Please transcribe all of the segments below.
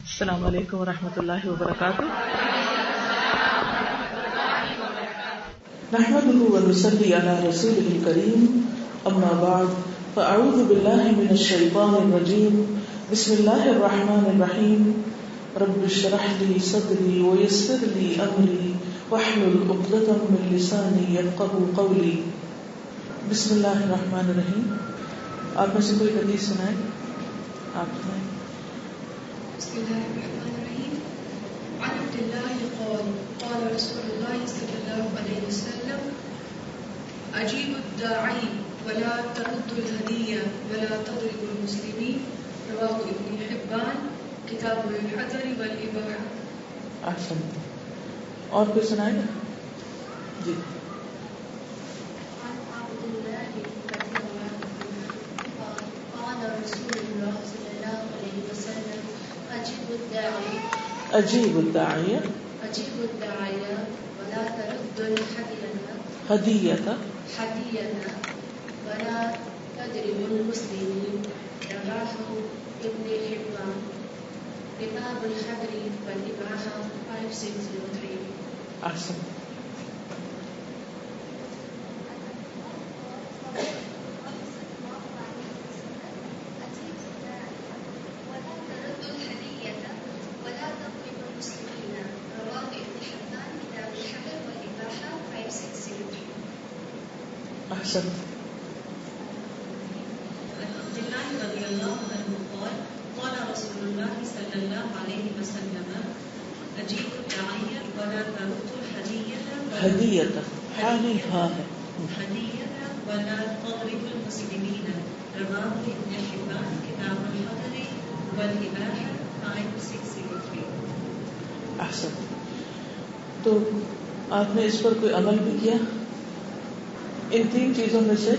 السلام علیکم ورحمۃ اللہ وبرکاتہ. نحمده ونصلي على رسوله الكريم اما بعد فاعوذ بالله من الشيطان الرجيم بسم الله الرحمن الرحيم رب اشرح لي صدري ويسر لي امري واحلل عقدة من لساني يفقهوا قولي. بسم اللہ الرحمن الرحیم. آپ میں سے کوئی حدیث سنائے؟ آپ سنائیں. بسم الله الرحمن الرحيم. عن عبد الله قال قال رسول الله صلى الله عليه وسلم أجيبوا الداعي ولا تردوا الهدية ولا تضربوا المسلمين. رواه ابن حبان کتاب الحذر والإباحة. احسن. اور کوئی سنائے گا؟ جی. عن عبد الله رضي الله عنه قال قال رسول الله صلى الله عليه وسلم أجيبوا الداعي ولا تردوا هدية ولا تضربوا المسلمين. رواه ابن حبان كتاب الحذر والإباحة 5603. احسن. احسن. عن عبد الله رضي الله عنه قال قال رسول الله صلى الله عليه وسلم أجيبوا الداعي ولا تردوا الهدية ولا تضربوا المسلمين. رواه ابن حبان كتاب الحذر والإباحة 5603. احسن. تو آپ نے اس پر کوئی عمل بھی کیا؟ ان تین چیزوں میں سے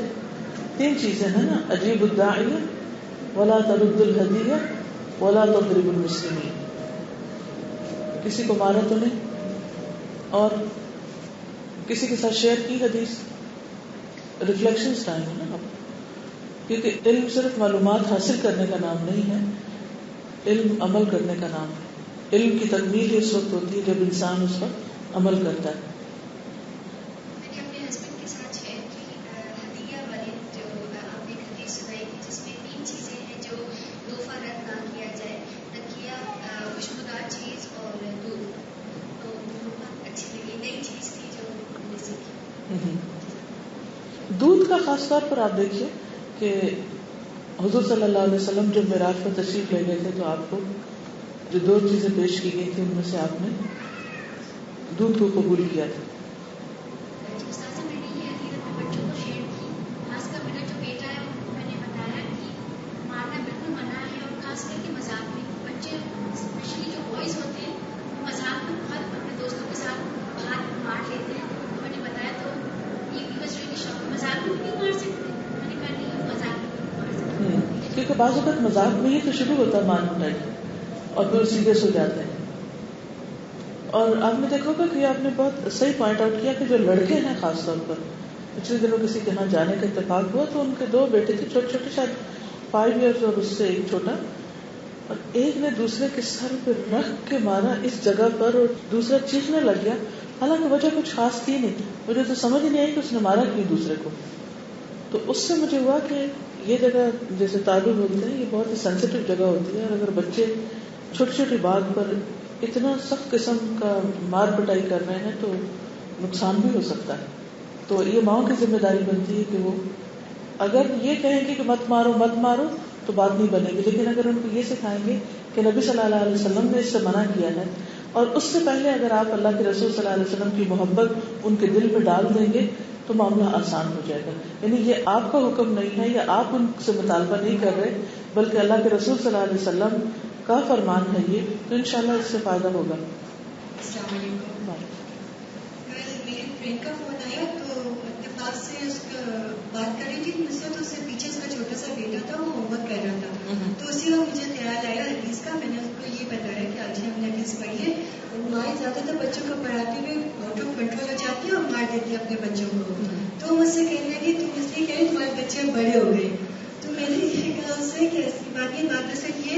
تین چیزیں ہیں نا، اجیب الداعی ولا ترد الہدیہ ولا تضرب المسلمین. کسی کو مارا تو نہیں، اور کسی کے ساتھ شیئر کی حدیث. ریفلیکشن ٹائم ہے نا اب، کیونکہ علم صرف معلومات حاصل کرنے کا نام نہیں ہے، علم عمل کرنے کا نام ہے. علم کی تکمیل اس وقت ہوتی ہے جب انسان اس پر عمل کرتا ہے. دودھ کا خاص طور پر آپ دیکھیے کہ حضور صلی اللہ علیہ وسلم جب معراج پر تشریف لے گئے تھے تو آپ کو جو دو چیزیں پیش کی گئی تھی ان میں سے آپ نے دودھ کو قبول کیا تھا. کیونکہ بعض اوقات مذاق میں ہی تو شروع ہوتا ہے مان اٹھائی اور پھر سیریس ہو جاتے ہیں. اور آپ نے دیکھا ہوگا کہ آپ نے بہت صحیح پوائنٹ آؤٹ کیا کہ جو لڑکے ہیں خاص طور پر، پچھلے دنوں کسی کے یہاں جانے کا اتفاق ہوا تو ان کے دو بیٹے تھے چھوٹے چھوٹے، شاید 5 ایئرس اور اس سے ایک چھوٹا، اور ایک نے دوسرے کے سر پہ رکھ کے مارا اس جگہ پر اور دوسرا چیخنے لگ گیا، حالانکہ وجہ کچھ خاص تھی نہیں. مجھے تو سمجھ نہیں آئی کہ اس نے مارا کیوں دوسرے کو. تو اس سے مجھے ہوا کہ یہ جگہ جیسے تالو بولتے ہیں یہ بہت ہی سینسیٹیو جگہ ہوتی ہے، اور اگر بچے چھوٹی چھوٹی بات پر اتنا سخت قسم کا مار پٹائی کر رہے ہیں تو نقصان بھی ہو سکتا ہے. تو یہ ماؤں کی ذمہ داری بنتی ہے کہ وہ اگر یہ کہیں گے کہ مت مارو تو بات نہیں بنے گی، لیکن اگر ان کو یہ سکھائیں گے کہ نبی صلی اللہ علیہ وسلم نے اس سے منع کیا ہے، اور اس سے پہلے اگر آپ اللہ کے رسول صلی اللہ علیہ وسلم کی محبت ان کے دل پہ ڈال دیں گے تو معاملہ آسان ہو جائے گا. یعنی یہ آپ کا حکم نہیں ہے یا آپ ان سے مطالبہ نہیں کر رہے، بلکہ اللہ کے رسول صلی اللہ علیہ وسلم کا فرمان ہے یہ، تو انشاءاللہ اس سے فائدہ ہوگا. السلام علیکم. میری فرینڈ کا فون آیا تو اتفاق سے اس کا بات کر رہی تھی مجھ سے، تو اس سے پیچھے اس کا چھوٹا سا بیٹا تھا، وہ ہوم ورک کر رہا تھا. تو اسی وقت مجھے خیال آیا حدیث کا. میں نے اس کو یہ بتایا کہ آج ہم نے حدیث پڑھی ہے، مائیں زیادہ تر بچوں کو پڑھاتے ہوئے آؤٹ آف کنٹرول ہو جاتی ہے اور مار دیتی ہے اپنے بچوں کو. تو مجھ سے کہنے لگی تم اس لیے کہہ رہی تمہارے بچے بڑے ہو گئے. تو میں نے یہ کہا اس سے کہ ایسی بات یہ بات اصل یہ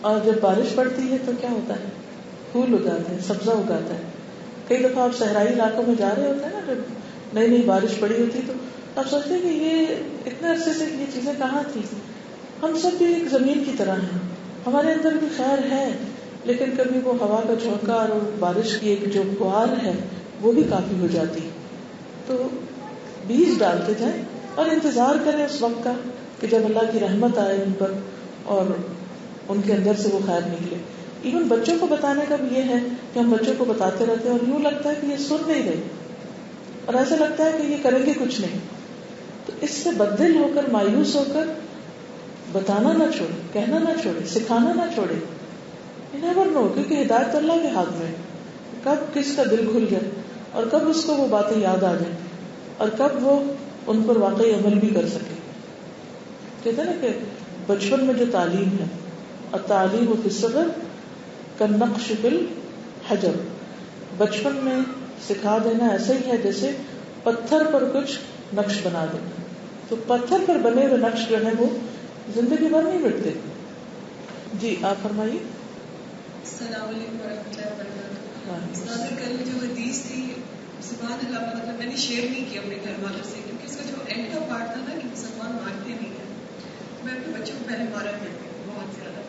اور جب بارش پڑتی ہے تو کیا ہوتا ہے؟ پھول اگاتے ہیں، سبزہ اگاتا ہے. کئی دفعہ آپ صحرائی علاقوں میں جا رہے ہوتے ہیں نا، جب نئی نئی بارش پڑی ہوتی تو آپ سوچتے ہیں کہ یہ اتنے عرصے سے یہ چیزیں کہاں تھی. ہم سب بھی ایک زمین کی طرح ہیں، ہمارے اندر بھی خیر ہے، لیکن کبھی وہ ہوا کا جھونکا اور بارش کی ایک جو فوار ہے وہ بھی کافی ہو جاتی. تو بیج ڈالتے جائیں اور انتظار کریں اس وقت کا کہ جب اللہ کی رحمت آئے ان پر اور ان کے اندر سے وہ خیر نکلے. ایون بچوں کو بتانے کا بھی یہ ہے کہ ہم بچوں کو بتاتے رہتے ہیں اور یوں لگتا ہے کہ یہ سن نہیں رہے اور ایسا لگتا ہے کہ یہ کریں گے کچھ نہیں. تو اس سے بددل ہو کر، مایوس ہو کر بتانا نہ چھوڑے، کہنا نہ چھوڑے، سکھانا نہ چھوڑے. You never know، کیونکہ ہدایت تو اللہ کے ہاتھ میں ہے. کب کس کا دل کھل جائے اور کب اس کو وہ باتیں یاد آ جائیں اور کب وہ ان پر واقعی عمل بھی کر سکے. کہتے ہیں نا کہ بچپن میں جو تعلیم ہے، اور تعلیم فی الصغر کالنقش فی الحجر، بچپن میں سکھا دینا ایسا ہی ہے جیسے پتھر پر کچھ نقش بنا دینا. تو پتھر پر بنے ہوئے نقش جو ہے وہ زندگی بھر نہیں مٹتے. جی آپ فرمائیے. السلام علیکم ورحمۃ اللہ وبرکاتہ. کل جو حدیث تھی سبحان اللہ، مطلب میں نے شیئر نہیں کیا اپنے گھر والوں سے، کیونکہ اس کا جو اینڈ کا پارٹ تھا نا کہ مسلمان مارتے نہیں ہیں. میں اپنے بچوں کو پہلے مارا کرتی ہوں بہت زیادہ.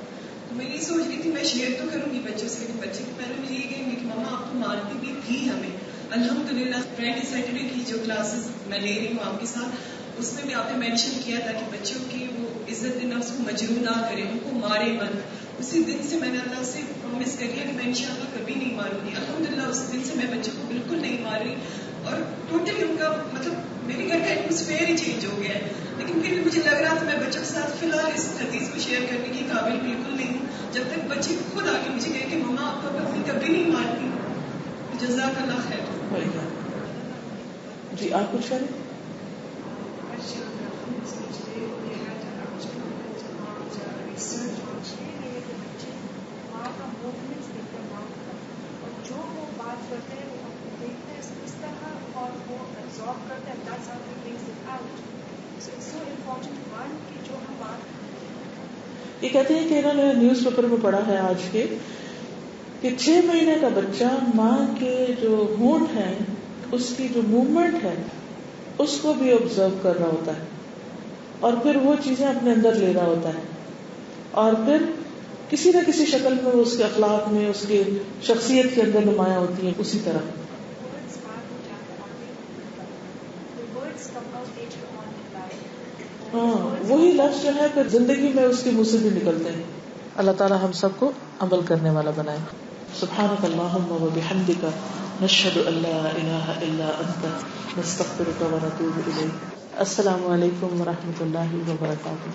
تو میں یہ سوچ رہی تھی میں شیئر تو کروں گی بچوں سے، لیکن بچے کو پہلے مجھے یہ کہیں گے کہ ماما آپ تو مارتی بھی تھی ہمیں. الحمدللہ فرائیڈے سیٹرڈے کی جو کلاسز میں لے رہی ہوں آپ کے ساتھ، اس میں بھی آپ نے مینشن کیا تھا کہ بچوں کی وہ عزت نفس کو مجروح نہ کرے، ان کو مارے مت. اسی دن سے میں نے اللہ سے پرومس کری ہے کہ میں انشاءاللہ کبھی نہیں ماروں گی. الحمدللہ اس دن سے میں بچوں کو بالکل نہیں مار رہی، اور ٹوٹلی ان کا مطلب میرے گھر کا ایٹماسفیئر ہی چینج ہو گیا ہے. لیکن پھر بھی مجھے لگ رہا تھا میں بچوں کے ساتھ فی الحال اس حدیث کو شیئر کرنے کی قابل بالکل نہیں ہوں جب تک بچے خود آ کے مجھے کہے کہ مما آپ کو اپنی کبھی نہیں مارتی. جزاک اللہ خیر. جی آپ کچھ کریں. جو وہ بات کرتے ہیں وہ دیکھتے ہیں اس طرح اور وہ absorb کرتے ہیں. That's how he brings it out. So it's so important one کہ جو ہم بات یہ کہتے ہیں کہ انہوں نے نیوز پیپر میں پڑھا ہے آج کے کہ 6 مہینے کا بچہ ماں کے جو ہونٹ ہیں اس کی جو موومنٹ ہے اس کو بھی آبزرو کر رہا ہوتا ہے اور پھر وہ چیزیں اپنے اندر لے رہا ہوتا ہے اور پھر کسی نہ کسی شکل میں اس کے اخلاق میں، اس کے شخصیت کے اندر نمایاں ہوتی ہیں. اسی طرح وہی لفظ جو ہے پھر زندگی میں اس کے منہ سے بھی نکلتے ہیں. اللہ تعالی ہم سب کو عمل کرنے والا بنائے. سبحانک اللہم و بحمدک، نشہد ان لا الہ الا انت، نستغفرک و نتوب الیک. السلام علیکم و رحمۃ اللہ وبرکاتہ.